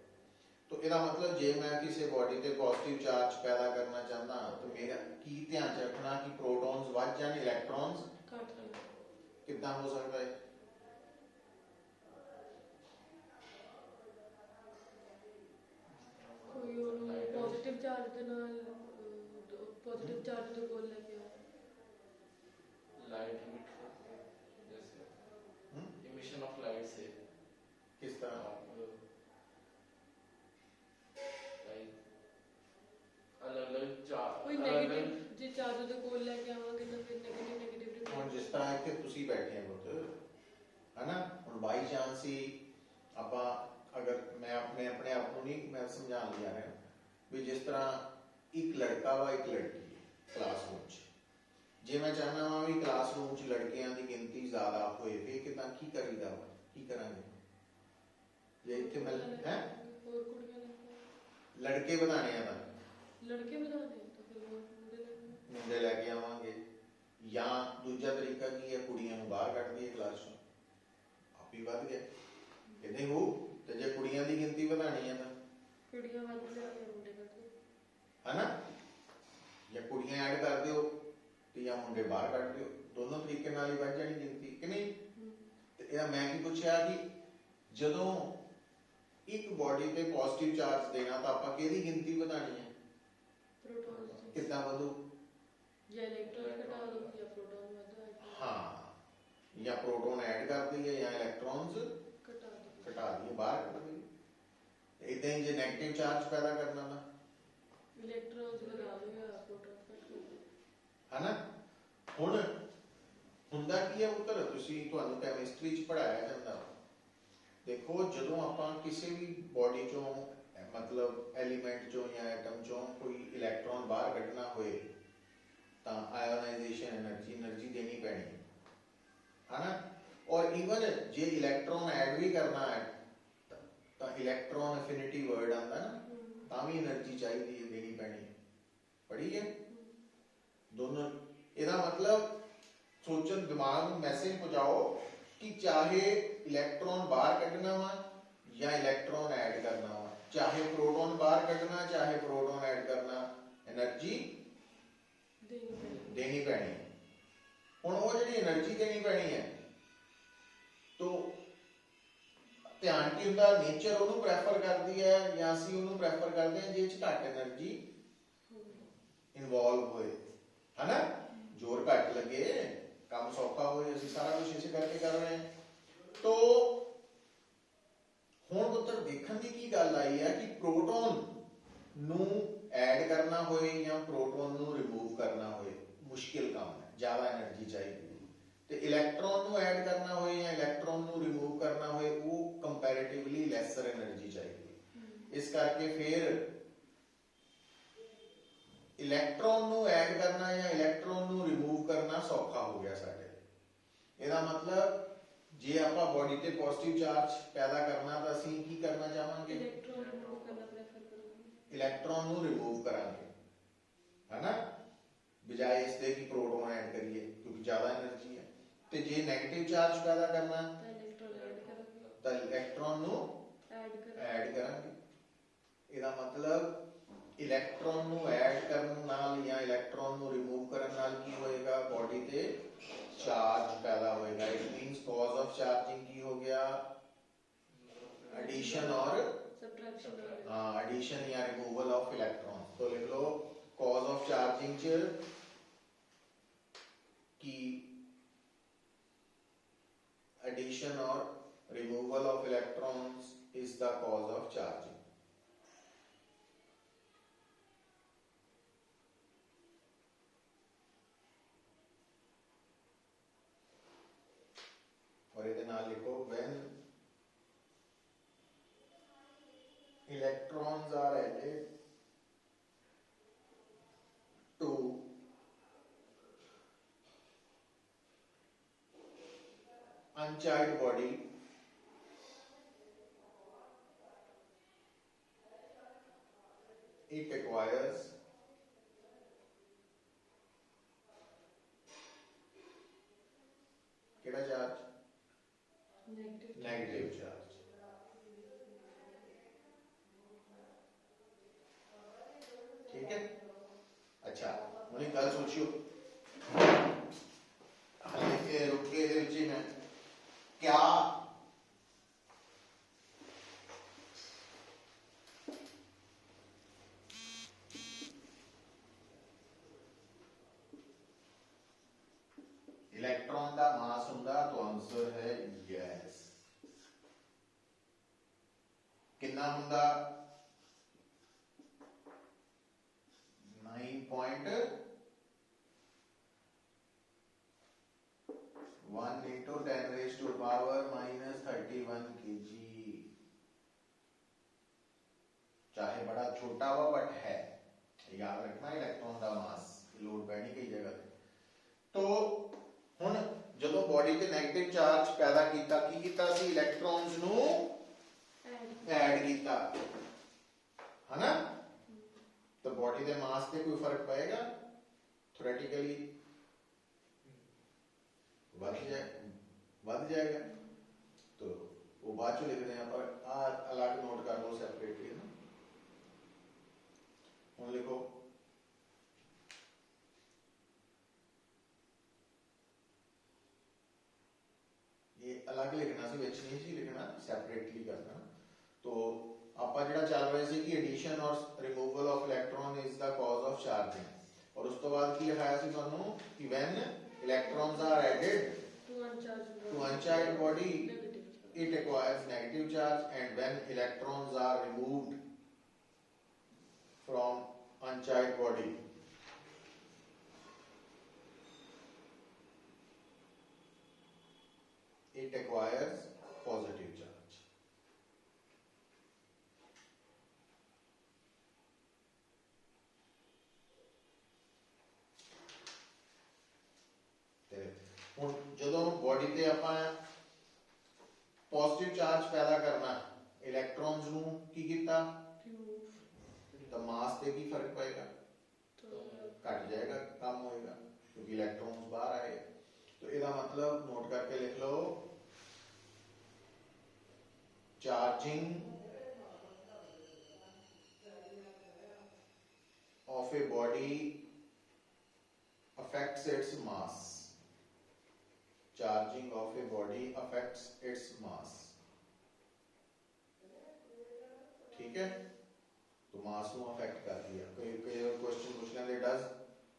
तो इसका मतलब जे मैं किसी बॉडी ते पॉजिटिव चार्ज पैदा करना चाहता तो मेरा की ध्यान च रखना कि प्रोटॉन्स वध जाण इलैक्ट्रॉन्स घट जाण। किदां हो सकता है? कोई ਉਹਨੂੰ ਪੋਜ਼ਿਟਿਵ ਚਾਰਜ ਦੇ ਨਾਲ ਪੋਜ਼ਿਟਿਵ ਚਾਰਜ ਦੇ ਕੋਲ ਲੈ ਕੇ ਆਇਆ लाइट इमिट करते हैं, जैसे इमिशन ऑफ लाइट से किस तरह आप लाइक अलग अलग ਕੋਈ ਨੈਗੇਟਿਵ ਜੇ ਚਾਰਜ ਦੇ ਕੋਲ ਲੈ ਕੇ ਆਵਾਂਗੇ ਤਾਂ ਫਿਰ ਨੈਗੇਟਿਵ ਹੁਣ ਜਿਸ ਤਰ੍ਹਾਂ ਇੱਥੇ ਤੁਸੀਂ ਬੈਠੇ ਹੋ ਪੁੱਤ ਹੈ ਨਾ, ਹੁਣ ਬਾਈ ਚਾਂਸ ਹੀ ਆਪਾਂ ਅਗਰ ਮੈਂ ਆਪਣੇ ਆਪ ਨੂੰ ਨਹੀਂ ਮੈਂ ਸਮਝਾਉਣ ਲਿਆ ਰਿਹਾ ਵੀ ਜਿਸ ਤਰ੍ਹਾਂ ਇੱਕ ਲੜਕਾ ਵਾ ਇੱਕ ਲੜਕੀ ਕਲਾਸਰੂਮ 'ਚ, ਜੇ ਮੈਂ ਚਾਹੁੰਦਾ ਵਾਂ ਵੀ ਕਲਾਸਰੂਮ 'ਚ ਲੜਕਿਆਂ ਦੀ ਗਿਣਤੀ ਜ਼ਿਆਦਾ ਹੋਏ ਫੇ ਕਿਦਾਂ ਕੀ ਕਰੀਦਾ ਵਾ, ਕੀ ਕਰਾਂਗੇ? ਜੇ ਇੱਥੇ ਮੈਂ ਹੈ ਹੋਰ ਕੁੜੀਆਂ ਲੈ ਲੜਕੇ ਵਧਾਣੇ ਆ ਤਾਂ ਲੜਕੇ ਵਧਾਣੇ ਤਾਂ ਫਿਰ ਹੋਰ ਮੁੰਡੇ ਲੈ ਕੇ ਆਵਾਂਗੇ, ਜਾਂ ਦੂਜਾ ਤਰੀਕਾ ਕੀ ਹੈ ਕੁੜੀਆਂ ਨੂੰ ਬਾਹਰ ਕੱਢ ਦਈਏ ਕਲਾਸ 'ਚੋਂ, ਆਪ ਹੀ ਵੱਧ ਗਿਆ ਕਿਤੇ ਹੋ। ਤੇ ਜੇ ਕੁੜੀਆਂ ਦੀ ਗਿਣਤੀ ਵਧਾਣੀ ਹੈ ਤਾਂ ਕੁੜੀਆਂ ਵੱਧ ਜਾਣੀਆਂ ਮੁੰਡੇ ਕੱਢ ਦਿਓ ਹਨਾ, ਜਾਂ ਕੁੜੀਆਂ ਐਡ ਕਰ ਦਿਓ ਤੇ ਜਾਂ ਮੁੰਡੇ ਬਾਹਰ ਕੱਢ ਦਿਓ, ਦੋਨੋਂ ਤਰੀਕੇ ਨਾਲ ਹੀ ਵੱਧ ਜਾਣੀ ਗਿਣਤੀ ਕਿ ਨਹੀਂ। ਤੇ ਇਹਦਾ ਮੈਂ ਕੀ ਪੁੱਛਿਆ ਕਿ ਜਦੋਂ ਇੱਕ ਬੋਡੀ ਤੇ ਪੋਜ਼ਿਟਿਵ ਚਾਰਜ ਦੇਣਾ ਤਾਂ ਆਪਾਂ ਕਿਹਦੀ ਗਿਣਤੀ ਵਧਾਣੀ ਹੈ? ਪ੍ਰੋਟੋਨ ਕਿੱਦਾਂ ਵਧੂ? ਜਾਂ ਇਲੈਕਟ੍ਰੋਨ ਘਟਾ ਦਿਓ ਜਾਂ ਪ੍ਰੋਟੋਨ ਵਧਾ ਹਾਂ, ਜਾਂ ਪ੍ਰੋਟੋਨ ਐਡ ਕਰ ਦਈਏ ਜਾਂ ਇਲੈਕਟ੍ਰॉन्स ਘਟਾ ਦਿਓ ਘਟਾ ਦਈਏ, ਬਾਹਰ ਕੱਢ ਦਈਏ। ਇਦਾਂ ਹੀ ਜੇ ਨੈਗੇਟਿਵ ਚਾਰਜ ਪੈਦਾ ਕਰਨਾ ਤਾਂ ਇਲੈਕਟ੍ਰੋਨਸ ਵਧਾ ਦਿਓ ਜਾਂ ਪ੍ਰੋਟੋਨ ਘਟਾ ਦਿਓ ਹਨਾ। ਹੁਣ ਹੁੰਦਾ ਕੀ ਹੈ ਪੁੱਤਰ, ਤੁਸੀਂ ਤੁਹਾਨੂੰ ਕੈਮਿਸਟਰੀ 'ਚ ਪੜਾਇਆ ਜਾਂਦਾ, ਦੇਖੋ ਜਦੋਂ ਆਪਾਂ ਕਿਸੇ ਵੀ ਬੋਡੀ 'ਚੋਂ ਮਤਲਬ ਐਲੀਮੈਂਟ 'ਚੋਂ ਜਾਂ ਐਟਮ 'ਚੋਂ ਕੋਈ ਇਲੈਕਟ੍ਰੋਨ ਬਾਹਰ ਕੱਢਣਾ ਹੋਏ ਤਾਂ ਆਇਓਨਾਈਜੇਸ਼ਨ એનર્ਜੀ ਦੇਣੀ ਪੈਣੀ ਹਨਾ। ਔਰ ਈਵਨ ਜੇ ਇਲੈਕਟ੍ਰੋਨ ਐਡ ਵੀ ਕਰਨਾ ਹੈ ਤਾਂ ਇਲੈਕਟ੍ਰੋਨ ਅਫਿਨਿਟੀ ਵਰਡ ਆਉਂਦਾ ਨਾ, ਤਾਂ ਵੀ એનર્ਜੀ ਚਾਹੀਦੀ ਹੈ, ਦੇਣੀ ਪੈਣੀ। ਪੜ੍ਹੀ ਹੈ ਦੋਨੋਂ। ਇਹਦਾ ਮਤਲਬ ਸੋਚਣ ਦਿਮਾਗ ਨੂੰ ਮੈਸੇਜ ਪਹੁੰਚਾਓ ਕਿ ਚਾਹੇ ਇਲੈਕਟ੍ਰੋਨ ਬਾਹਰ ਕੱਢਣਾ ਵਾ ਜਾਂ ਇਲੈਕਟ੍ਰੋਨ ਐਡ ਕਰਨਾ ਵਾ, ਚਾਹੇ ਪ੍ਰੋਟੋਨ ਬਾਹਰ ਕੱਢਣਾ ਚਾਹੇ ਪ੍ਰੋਟੋਨ ਐਡ ਕਰਨਾ, એનર્ਜੀ ਦੇਣੀ ਪੈਣੀ। ਹੁਣ ਉਹ ਜਿਹੜੀ એનર્ਜੀ ਦੇਣੀ ਪੈਣੀ ਹੈ तो ਧਿਆਨ ਕੀ ਹੁੰਦਾ, ਨੇਚਰ ਉਹਨੂੰ ਪ੍ਰੈਫਰ ਕਰਦੀ ਹੈ ਜਾਂ ਅਸੀਂ ਉਹਨੂੰ ਪ੍ਰੈਫਰ ਕਰਦੇ ਹਾਂ ਜਿਹਦੇ 'ਚ ਘੱਟ એનર્ਜੀ ਇਨਵੋਲਵ ਹੋਏ ਹਨਾ, ਜ਼ੋਰ ਘੱਟ ਲੱਗੇ, ਕੰਮ ਸੌਖਾ ਹੋਏ, ਅਸੀਂ ਸਾਰਾ ਕੁਝ ਇਸੇ ਕਰਕੇ ਕਰ ਰਹੇ ਹਾਂ। तो ਹੁਣ ਪੁੱਤਰ ਦੇਖਣ ਦੀ ਕੀ ਗੱਲ ਆਈ ਹੈ ਕਿ ਪ੍ਰੋਟੋਨ ਨੂੰ ਐਡ ਕਰਨਾ ਹੋਏ ਜਾਂ ਪ੍ਰੋਟੋਨ ਨੂੰ ਰਿਮੂਵ ਕਰਨਾ ਹੋਏ ਮੁਸ਼ਕਿਲ ਕੰਮ ਹੈ, ਜ਼ਿਆਦਾ એનર્ਜੀ ਚਾਹੀਦੀ। ਤੇ ਇਲੈਕਟ੍ਰੋਨ ਨੂੰ ਐਡ ਕਰਨਾ ਹੋਏ ਜਾਂ ਇਲੈਕਟ੍ਰੋਨ ਨੂੰ ਰਿਮੂਵ ਕਰਨਾ ਹੋਏ ਉਹ ਕੰਪੈਰੀਟਿਵਲੀ ਲੈਸਰ એનર્ਜੀ ਚਾਹੀਦੀ। ਇਸ ਕਰਕੇ ਫਿਰ ਇਲੈਕਟ੍ਰੋਨ ਨੂੰ ਐਡ ਕਰਨਾ ਜਾਂ ਇਲੈਕਟ੍ਰੋਨ ਨੂੰ ਰਿਮੂਵ ਕਰਨਾ ਸੌਖਾ ਹੋ ਗਿਆ ਸਾਡੇ। ਇਹਦਾ ਮਤਲਬ ਜੇ ਆਪਾਂ ਬੋਡੀ ਤੇ ਪੋਜ਼ਿਟਿਵ ਚਾਰਜ ਪੈਦਾ ਕਰਨਾ ਤਾਂ ਅਸੀਂ ਕੀ ਕਰਨਾ ਚਾਹਾਂਗੇ? ਇਲੈਕਟ੍ਰੋਨ ਰਿਮੂਵ ਕਰਨਾ ਪ੍ਰੈਫਰ ਕਰਾਂਗੇ, ਇਲੈਕਟ੍ਰੋਨ ਨੂੰ ਰਿਮੂਵ ਕਰਾਂਗੇ ਹਨਾ, ਬਜਾਏ ਇਸ ਦੇ ਕਿ ਪ੍ਰੋਟੋਨ ਐਡ ਕਰੀਏ ਕਿਉਂਕਿ ਜ਼ਿਆਦਾ એનર્ਜੀ ਹੈ। ਤੇ ਜੇ ਨੈਗੇਟਿਵ ਚਾਰਜ ਪੈਦਾ ਕਰਨਾ ਤਾਂ ਇਲੈਕਟ੍ਰੋਨ ਨੂੰ ਐਡ ਕਰਾਂਗੇ। ਇਹਦਾ ਮਤਲਬ ਇਲੈਕਟ੍ਰੋਨ ਨੂੰ ਐਡ ਕਰਨ ਨਾਲ ਜਾਂ ਇਲੈਕਟ੍ਰੋਨ ਨੂੰ ਰਿਮੂਵ ਕਰਨ ਨਾਲ ਕੀ ਹੋਏਗਾ? ਬੋਡੀ ਤੇ ਚਾਰਜ ਪੈਦਾ ਹੋਏਗਾ। ਇਟ ਮੀਨਸ ਕਾਜ਼ ਆਫ ਚਾਰजिंग ਕੀ ਹੋ ਗਿਆ? एडिशन और सबट्रैक्शन। हाँ, एडिशन या रिमूवल ऑफ इलेक्ट्रॉन। तो लिख लो कॉज ऑफ चार्जिंग की एडिशन और removal of electrons is the cause of charging. और ये नाल लिखो when electrons are added to uncharged body, it acquires केड़ा चार्ज? Negative negative charge. ठीक है, अच्छा हुण एक गल सोचियो, रुक के इहदे विच ही मैं क्या इलेक्ट्रॉन का मास हुंदा? तो आंसर है यस। कितना हुंदा? 9.1 into 10 raised to power minus 31 kg। चाहे बड़ा छोटा हो बट है, याद रखना इलेक्ट्रॉन का मास लोड पैनी कई जगह पे। तो हुण जदों बॉडी ते नेगेटिव चार्ज पैदा कीता, की कीता सी? इलेक्ट्रॉन्स नू ऐड कीता, है ना? तो बॉडी दे मास ते कोई फर्क पएगा? थ्योरेटिकली बढ़ जाएगा। तो वो बाद चो लिखते हैं, पर अलग नोट कर लो सेपरेटली ना। हुण लिखो ये अलग लिखना सी, विच नहीं सी लिखना, सेपरेटली करना। तो ਆਪਾਂ ਜਿਹੜਾ ਚੱਲ ਰਿਹਾ ਸੀ ਕਿ addition or removal of electron is the cause of charging, ਔਰ ਉਸ ਤੋਂ ਬਾਅਦ ਕੀ ਲਿਖਾਇਆ ਸੀ ਤੁਹਾਨੂੰ ਕਿ when electrons are added to to uncharged body it acquires negative charge, and when electrons are removed from uncharged body it acquires positive charge। ਹੁਣ ਜਦੋਂ ਬੋਡੀ ਤੇ ਆਪਾਂ ਪੋਜ਼ਿਟਿਵ ਚਾਰਜ ਪੈਦਾ ਕਰਨਾ, ਇਲੈਕਟ੍ਰੋਨਸ ਨੂੰ ਕੀ ਕੀਤਾ? ਤਾਂ ਮਾਸ ਤੇ ਕੀ ਫਰਕ ਪਏਗਾ? घट जाएगा, कम होएगा, क्योंकि इलेक्ट्रॉन्स बाहर आए। तो इसका मतलब नोट करके लिख लो, charging of a body affects its mass। Charging of a body affects its mass। ठीक है, तो मास को अफेक्ट कर दिया। कई क्वेश्चन पूछ लेंगे does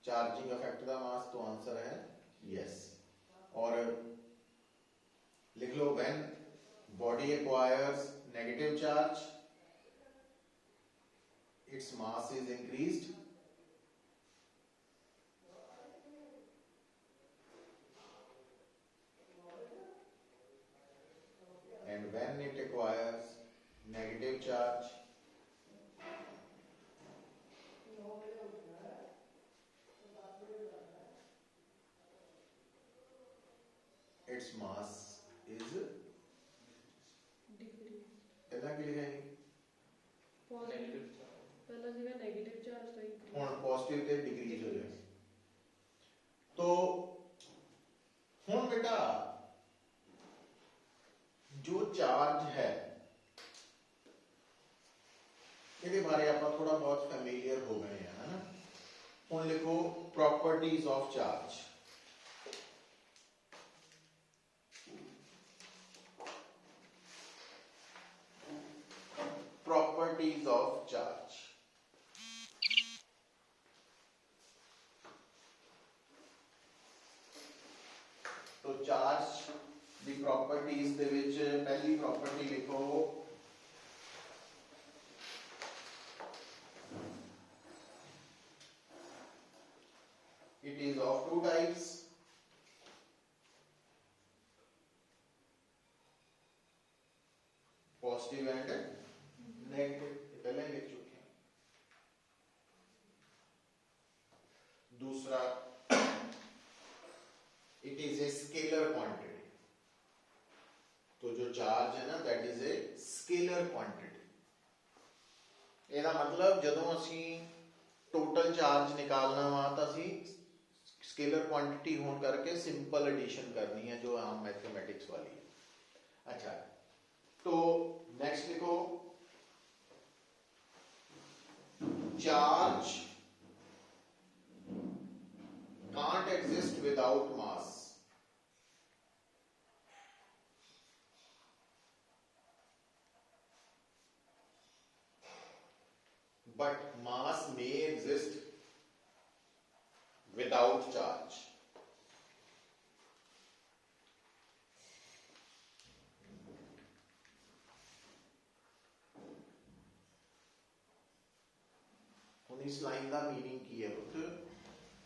charging affect the mass, तो आंसर है यस। और लिख लो when body acquires negative charge its mass is increased, and when it acquires negative charge its mass is decrease. पहला की लिखेंगे? पॉजिटिव पहला सीगा नेगेटिव चार्ज तो इंक्रीज, हुण पॉजिटिव ते डिक्रीज हो जाए। तो हुण बेटा जो चार्ज है ਇਹਦੇ ਬਾਰੇ ਆਪਾਂ थोड़ा बहुत फैमिलियर हो गए हैं, है ना? हुण लिखो properties of charge. Properties of charge. तो चार्ज दी प्रॉपर्टीज दे विच पहली प्रॉपर्टी लिखो it is of two types, positive and negative। पहले ही लिख चुके हैं। दूसरा, it is a scalar quantity. तो जो चार्ज है ना, that is a scalar quantity. ਇਹਦਾ मतलब ਜਦੋਂ ਅਸੀਂ टोटल चार्ज निकालना वा तो ਅਸੀਂ स्केलर क्वांटिटी होने करके सिंपल एडिशन करनी है जो आम मैथमेटिक्स वाली है। अच्छा, तो नेक्स्ट लिखो, charge can't exist without mass. But mass may exist without charge. ਹੁਣ ਇਸ ਲਾਈਨ ਦਾ मीनिंग की है पुत्र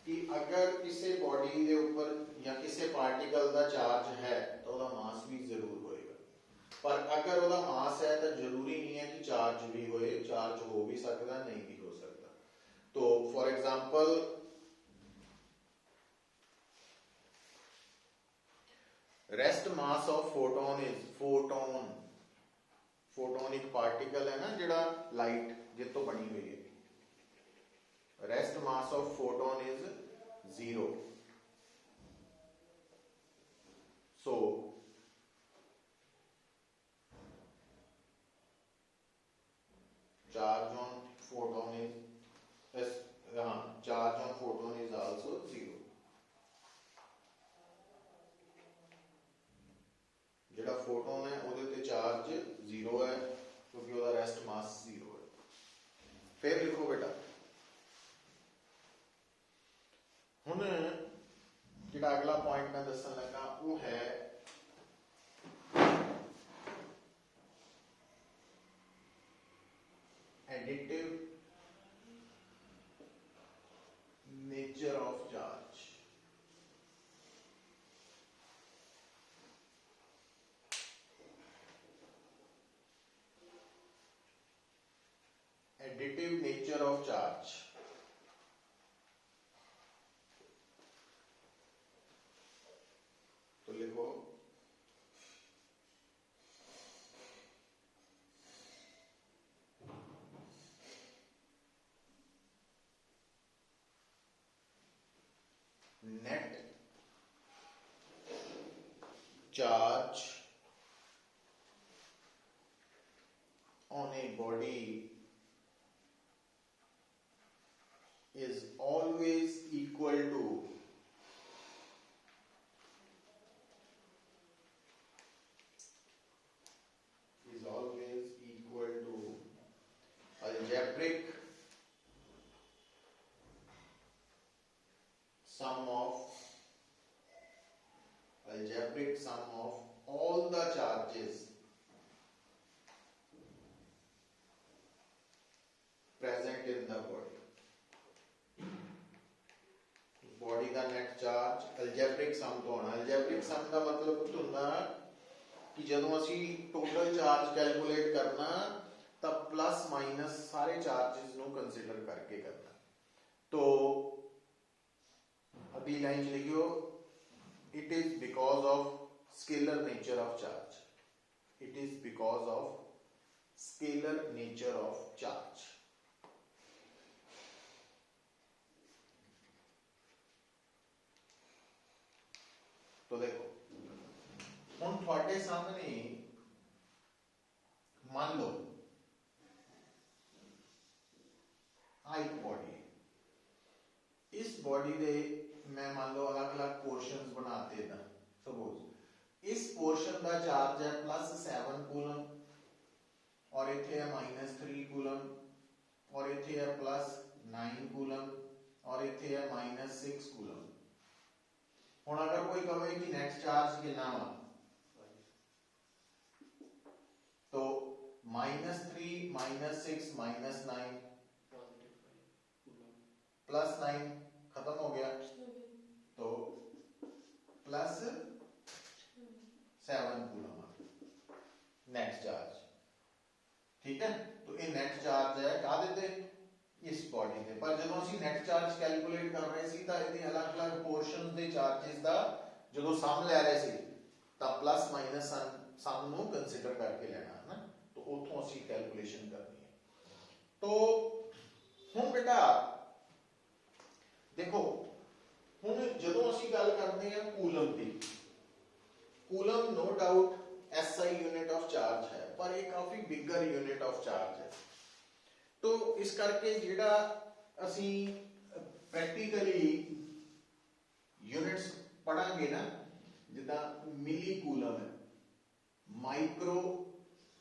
कि अगर किसी बॉडी के ऊपर या किसी पार्टिकल का चार्ज है तो वह मास भी जरूर होएगा, पर अगर वह मास है तो जरूरी नहीं है कि चार्ज भी होए, चार्ज हो भी सकता, नहीं भी हो सकता। तो for example rest mass of photon is photon एक पार्टिकल है ना जिहड़ा लाइट जिस तो बनी हुई है। Rest mass of photon is 0। So charge on photon is charge on photon is also 0। जिहड़ा फोटोन है उहदे ते चार्ज 0 है क्योंकि उहदा रेस्ट मास 0 है। फिर लिखो बेटा, हुण जिहड़ा अगला पॉइंट मैं दसन लगा वो है additive nature of charge. Additive nature of charge तो लिखो, net charge on a body is always equal to algebraic sum of all the charges present in the body। Body का नेट चार्ज अलजेब्रिक सम तो होना। Algebraic सम का मतलब कुछ होता कि जदों असी टोटल चार्ज कैलकुलेट करना तब प्लस माइनस सारे चार्जेस नो कंसीडर करके करना। तो अभी लाइन लिखियो, it is because of scalar nature of charge. It is because of scalar nature of charge. तो देखो हुण तुहाडे सामने मान लो आ एक बॉडी, इस बॉडी दे मैं मान लो अलग अलग पोर्शंस बनाते ना। सपोज इस पोर्शन का चार्ज है +7 कूलम और इथे है -3 कूलम और इथे है +9 कूलम और इथे है -6 कूलम। हुण अगर कोई कहे कि नेट चार्ज कितना वा तो -3 -6 -9 +9 खत्म हो गया तो +7 कूलम नेट चार्ज। ठीक है, तो ये नेट चार्ज है काहदे ते इस बॉडी ते। पर ਜਦੋਂ ਅਸੀਂ ਨੈਟ ਚਾਰਜ ਕੈਲਕੂਲੇਟ ਕਰ ਰਹੇ ਸੀ ਤਾਂ ਇਹਦੇ ਅਲੱਗ-ਅਲੱਗ ਪੋਰਸ਼ਨਸ ਦੇ ਚਾਰजेस ਦਾ ਜਦੋਂ ਸਮ ਲੈ ਰਹੇ ਸੀ ਤਾਂ ਪਲੱਸ ਮਾਈਨਸ ਸਮ ਨੂੰ ਕੰਸੀਡਰ ਕਰਕੇ ਲੈਣਾ ਹੈ ਨਾ, ਤਾਂ ਉੱਥੋਂ ਅਸੀਂ ਕੈਲਕੂਲੇਸ਼ਨ ਕਰਨੀ ਹੈ। तो ਹੁਣ ਬੇਟਾ ਦੇਖੋ, ਹੁਣ ਜਦੋਂ ਅਸੀਂ ਗੱਲ ਕਰਦੇ ਹਾਂ ਕੂਲਮ ਦੀ, coulomb no doubt SI unit of charge है, पर ये काफी बिगर यूनिट ऑफ चार्ज है। तो इस करके जेड़ा असी प्रैक्टिकली यूनिट्स पढ़ांगे ना, जिदा मिली कूलम है, माइक्रो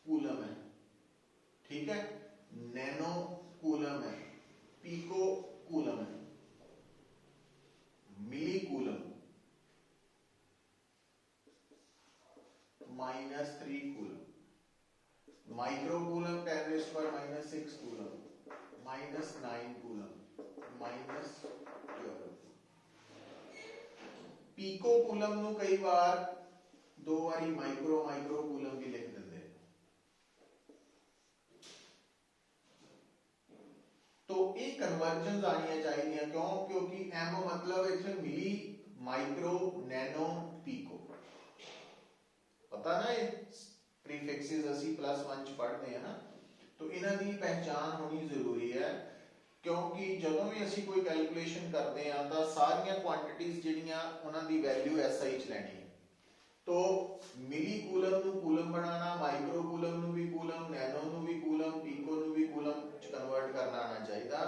कूलम है, ठीक है, नैनो कूलम है, पीको कूलम है, millicoulomb -3 coulomb, microcoulomb 10⁻⁻6 coulomb, -9 coulomb, -12। Picocoulomb ਨੂੰ ਕਈ ਵਾਰ ਦੋ ਵਾਰੀ ਮਾਈਕਰੋ ਕੂਲਮ ਵੀ ਲਿਖ ਦਿੰਦੇ। तो ये कन्वर्जन आनी चाहिए, क्यों? क्योंकि एम मतलब इतने मिली, माइक्रो, नैनो, पीको, पता ना ये प्रीफिक्सेस ਅਸੀਂ +1 ਚ ਪੜ੍ਹਦੇ हैं ना, तो इन्हां ਦੀ पहचान होनी जरूरी है। क्योंकि ਜਦੋਂ ਵੀ ਅਸੀਂ ਕੋਈ ਕੈਲਕੂਲੇਸ਼ਨ ਕਰਦੇ ਆ ਤਾਂ ਸਾਰੀਆਂ ਕੁਆਂਟੀਟੀਆਂ ਜਿਹੜੀਆਂ ਉਹਨਾਂ ਦੀ ਵੈਲਿਊ SI ਚ ਲੈਣੀ ਹੈ। तो मिली कूलम ਨੂੰ ਕੂਲਮ ਬਣਾਉਣਾ, ਮਾਈਕਰੋ ਕੂਲਮ ਨੂੰ ਵੀ ਕੂਲਮ, ਨੈਨੋ ਨੂੰ ਵੀ ਕੂਲਮ, ਪੀਕੋ ਨੂੰ ਵੀ ਕੂਲਮ ਚ ਕਨਵਰਟ ਕਰਨਾ ਆਣਾ ਚਾਹੀਦਾ,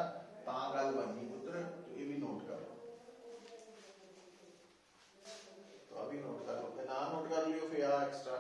ਤਾਂ ਗੱਲ ਬਣਨੀ ਪੁੱਤਰ। तो ये भी नोट कर लो, तो अभी नोट कर लो, ना नोट कर लियो फिर आ एक्स्ट्रा।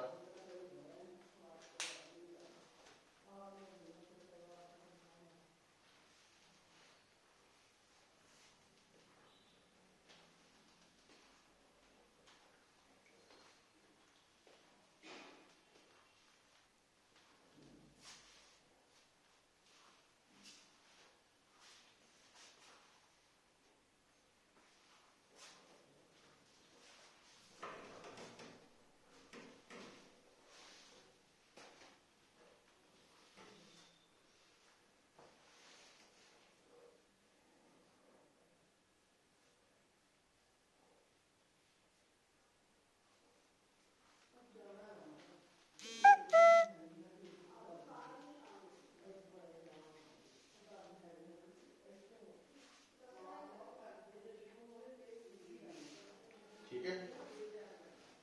ठीक है,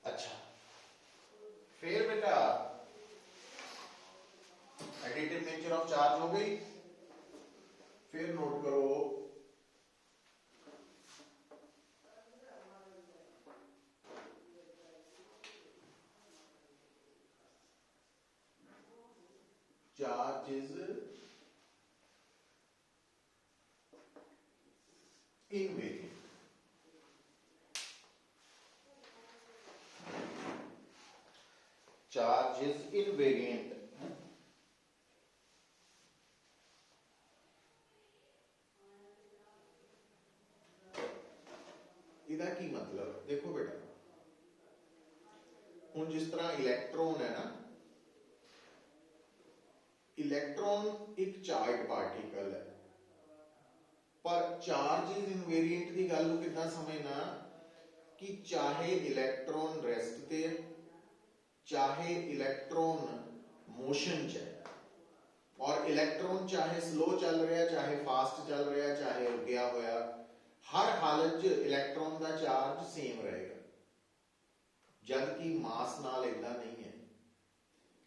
अच्छा फिर बेटा एडिटिव नेचर ऑफ चार्ज हो गई। फिर नोट करो charge is invariant. Charge is invariant, इहदा की मतलब देखो बेटा, हुण जिस तरह इलैक्ट्रॉन है ना, इलैक्ट्रॉन एक चार्ज पार्टिकल है, पर चार्ज इज इनवेरिएंट की गल नूं किद्दां समझना कि चाहे इलैक्ट्रॉन रेस्ट ते, चाहे इलैक्ट्रॉन मोशन च है, और इलैक्ट्रॉन चाहे स्लो चल रहा है, चाहे फास्ट चल रहा है, चाहे रुकिया होया, हर हालत च इलैक्ट्रॉन का चार्ज सेम रहेगा। जबकि मास नाल इदां नहीं है,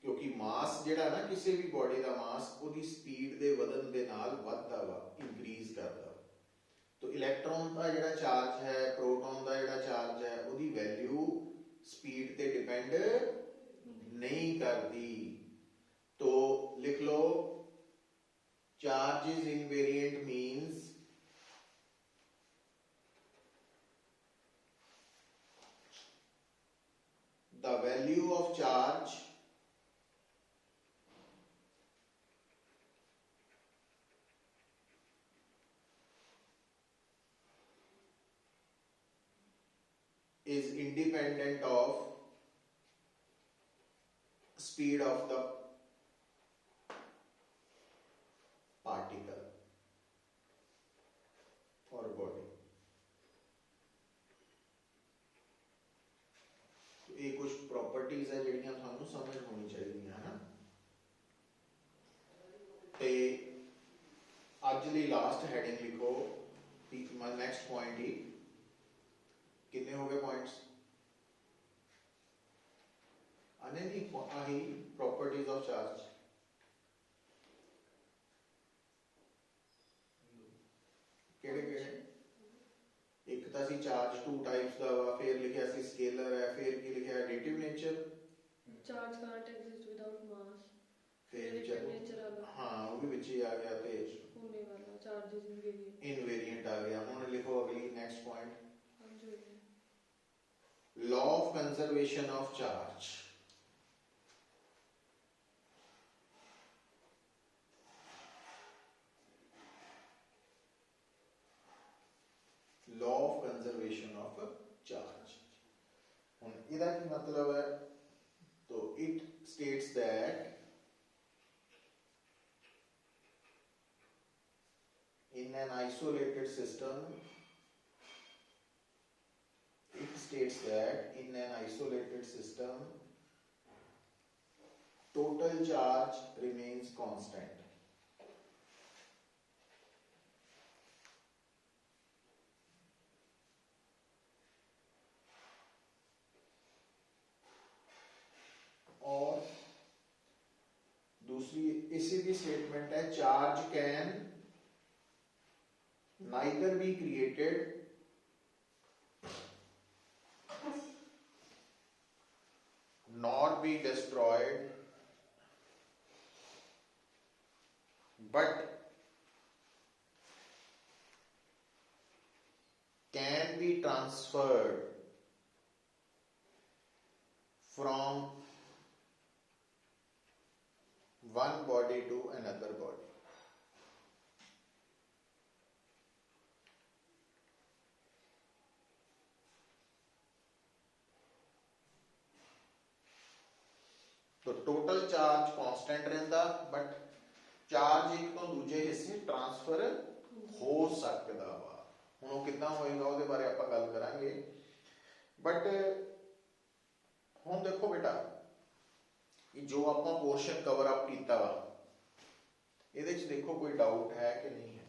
क्योंकि मास जिहड़ा ना किसी भी बॉडी का मास उसकी स्पीड के वधन के नाल वधदा वा, इंक्रीज करदा। तो इलैक्ट्रॉन का जिहड़ा चार्ज है, प्रोटॉन का जिहड़ा चार्ज है, उसकी वैल्यू स्पीड ते डिपेंड नहीं करती। तो लिख लो, charge is invariant means the value of charge is independent of speed of the particle और बॉडी। तो ये कुछ प्रॉपर्टीज है जिहड़ियां थानू समझ होनी चाहिए है ना। ते अज दी लास्ट हेडिंग लिखो, नेक्स्ट पॉइंट ही कितने हो गए पॉइंट्स? आने दी आही प्रॉपर्टीज ऑफ चार्ज केड़े केड़े? एक तो सी चार्ज टू टाइप्स का वा, फिर लिखा सी स्केलर है, फिर की लिखा additive nature, charge can't exist without mass, फिर रिलेटिव नेचर आ गया, हाँ वो भी विच ही आ गया, ते होने वाला चार्जेस इनवेरिएंट। इनवेरिएंट आ गया। हुण लिखो अगली नेक्स्ट पॉइंट, हम जो है law of conservation of charge. Law of conservation of charge. हुण इहदा की मतलब है? तो it states that in an isolated system, it states that in an isolated system total charge remains constant. और दूसरी इसी की स्टेटमेंट है, charge can neither be created nor be destroyed, but can be transferred from one body to another body. तो total charge constant रहता, but charge एक तो दूजे हिस्से ट्रांसफर हो सकता वा। हुण वो कितना होएगा ਉਹਦੇ बारे ਆਪਾਂ ਗੱਲ ਕਰਾਂਗੇ। बट हुण देखो बेटा, ये जो ਆਪਾਂ पोर्शन कवर अप कीता वा, ਇਹਦੇ ਚ देखो कोई डाउट है कि नहीं है?